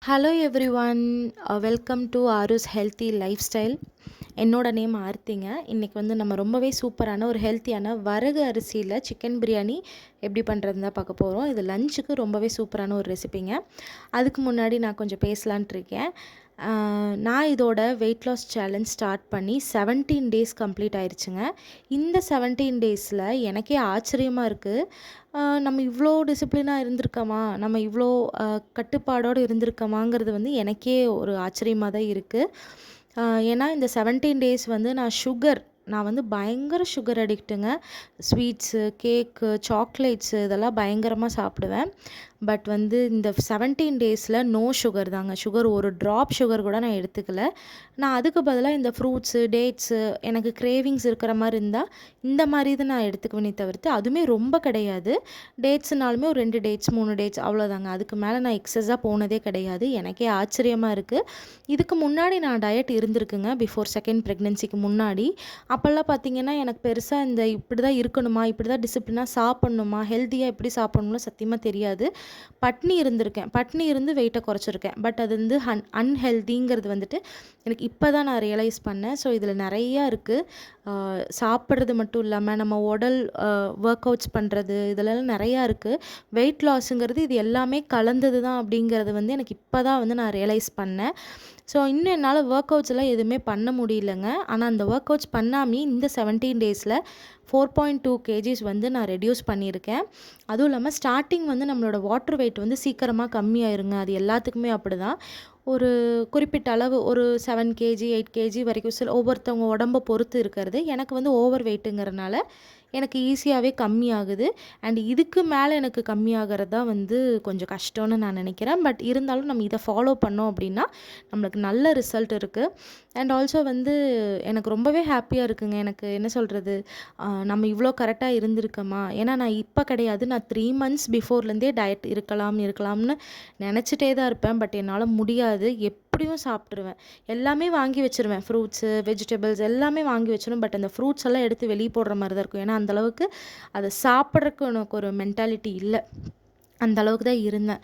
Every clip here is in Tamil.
Hello everyone, welcome to Aaru's healthy lifestyle. என்னோட நேம் ஆர்த்திங்க. இன்றைக்கி வந்து நம்ம ரொம்பவே சூப்பரான ஒரு ஹெல்த்தியான வரகு அரிசியில் சிக்கன் பிரியாணி எப்படி பண்ணுறதுன்னு தான் பார்க்க போகிறோம். இது லஞ்சுக்கு ரொம்பவே சூப்பரான ஒரு ரெசிபிங்க. அதுக்கு முன்னாடி நான் கொஞ்சம் பேசலான்ட்டு இருக்கேன். நான் இதோட வெயிட் லாஸ் சேலஞ்ச் ஸ்டார்ட் பண்ணி 17 டேஸ் கம்ப்ளீட் ஆயிடுச்சுங்க. இந்த 17 டேஸில் எனக்கே ஆச்சரியமாக இருக்குது. நம்ம இவ்வளோ டிசிப்ளினாக இருந்திருக்கோமா, நம்ம இவ்வளோ கட்டுப்பாடோடு இருந்திருக்கோமாங்கிறது வந்து எனக்கே ஒரு ஆச்சரியமாக தான் இருக்குது. ஏன்னா இந்த 17 டேஸ் வந்து நான் வந்து பயங்கர சுகர் அடிக்ட்டுங்க. ஸ்வீட்ஸு, கேக்கு, சாக்லேட்ஸு இதெல்லாம் பயங்கரமாக சாப்பிடுவேன். பட் வந்து இந்த 17 டேஸில் நோ சுகர் தாங்க. ஒரு ட்ராப் சுகர் கூட நான் எடுத்துக்கல. நான் அதுக்கு பதிலாக இந்த ஃப்ரூட்ஸு, டேட்ஸு, எனக்கு கிரேவிங்ஸ் இருக்கிற மாதிரி இருந்தால் இந்த மாதிரி தான் நான் எடுத்துக்குவேனே தவிர்த்து, அதுவுமே ரொம்ப கிடையாது. டேட்ஸுனாலுமே ஒரு 2 டேட்ஸ் 3 டேட்ஸ் அவ்வளோதாங்க. அதுக்கு மேலே நான் எக்ஸஸாக போனதே கிடையாது. எனக்கே ஆச்சரியமாக இருக்குது. இதுக்கு முன்னாடி நான் டயட் இருந்திருக்குங்க. பிஃபோர் செகண்ட் ப்ரெக்னென்சிக்கு முன்னாடி. அப்போல்லாம் பார்த்திங்கன்னா எனக்கு பெருசாக இந்த இப்படி தான் இருக்கணுமா, இப்படி தான் டிசிப்ளினாக சாப்பிட்ணுமா, ஹெல்த்தியாக எப்படி சாப்பிட்ணும்னு சத்தியமாக தெரியாது. பட்னி இருந்திருக்கேன். பட்னி இருந்து வெயிட்டை குறைச்சிருக்கேன். பட் அது வந்து அன்ஹெல்திங்கிறது வந்துட்டு எனக்கு இப்போ தான் நான் ரியலைஸ் பண்ணேன். ஸோ இதில் நிறையா இருக்குது. சாப்பிட்றது மட்டும் இல்லாமல் நம்ம உடல் ஒர்க் அவுட்ஸ் பண்ணுறது இதிலலாம் நிறையா இருக்குது. வெயிட் லாஸுங்கிறது இது எல்லாமே கலந்தது தான் அப்படிங்கிறது வந்து எனக்கு இப்போ தான் வந்து நான் ரியலைஸ் பண்ணேன். ஸோ இன்னும் என்னால் ஒர்க் அவுட்ஸ் எல்லாம் எதுவுமே பண்ண முடியலங்க. ஆனால் அந்த ஒர்க் அவுட்ஸ் பண்ணாமே இந்த 17 டேஸில் 4.2 கேஜிஸ் வந்து நான் ரெடியூஸ் பண்ணியிருக்கேன். அதுவும் இல்லாமல் ஸ்டார்டிங் வந்து நம்மளோட வாட்டர் வெயிட் வந்து சீக்கிரமாக கம்மியாயிருங்க. அது எல்லாத்துக்குமே அப்படி தான். ஒரு குறிப்பிட்ட அளவு ஒரு 7 கேஜி 8 கேஜி வரைக்கும் ஒவ்வொருத்தவங்க உடம்பை பொறுத்து இருக்கிறது. எனக்கு வந்து ஓவர் வெயிட்டுங்கிறனால எனக்கு ஈஸியாகவே கம்மியாகுது. அண்ட் இதுக்கு மேலே எனக்கு கம்மியாகிறது தான் வந்து கொஞ்சம் கஷ்டம்னு நான் நினைக்கிறேன். பட் இருந்தாலும் நம்ம இதை ஃபாலோ பண்ணோம் அப்படின்னா நம்மளுக்கு நல்ல ரிசல்ட் இருக்குது. அண்ட் ஆல்சோ வந்து எனக்கு ரொம்பவே ஹாப்பியாக இருக்குங்க. எனக்கு என்ன சொல்கிறது, நம்ம இவ்வளோ கரெக்டாக இருந்திருக்கோமா. ஏன்னா நான் இப்போ கிடையாது, நான் 3 மந்த்ஸ் பிஃபோர்லேருந்தே டயட் இருக்கலாம்னு நினச்சிட்டே தான் இருப்பேன். பட் என்னால் முடியாது. எப்படியும் சாப்பிட்ருவேன். எல்லாமே வாங்கி வச்சுருவேன். ஃப்ரூட்ஸு, வெஜிடபிள்ஸ் எல்லாமே வாங்கி வச்சிருவேன். பட் அந்த ஃப்ரூட்ஸ் எல்லாம் எடுத்து வெளியே போடுற மாதிரி தான் இருக்கும். ஏன்னா அந்தளவுக்கு அதை சாப்பிட்றதுக்கு எனக்கு ஒரு மென்டாலிட்டி இல்லை. அந்த அளவுக்கு தான் இருந்தேன்.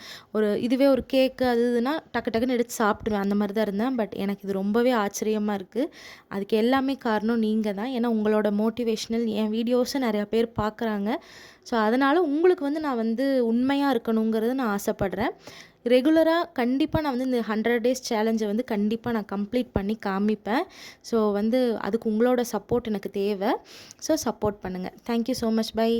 இதுவே ஒரு கேக்கு அது இதுனா டக்கு டக்குன்னு எடுத்து சாப்பிடுவேன். அந்த மாதிரி தான் இருந்தேன். பட் எனக்கு இது ரொம்பவே ஆச்சரியமாக இருக்குது. அதுக்கு எல்லாமே காரணம் நீங்கள் தான். ஏன்னா உங்களோட மோட்டிவேஷ்னல் என் வீடியோஸை நிறையா பேர் பார்க்குறாங்க. ஸோ அதனால் உங்களுக்கு வந்து நான் வந்து உண்மையாக இருக்கணுங்கிறது நான் ஆசைப்பட்றேன். ரெகுலராக கண்டிப்பாக நான் வந்து இந்த 100 டேஸ் சேலஞ்சை வந்து கண்டிப்பாக நான் கம்ப்ளீட் பண்ணி காமிப்பேன். ஸோ வந்து அதுக்கு உங்களோட சப்போர்ட் எனக்கு தேவை. ஸோ சப்போர்ட் பண்ணுங்கள். Thank you so much. பை.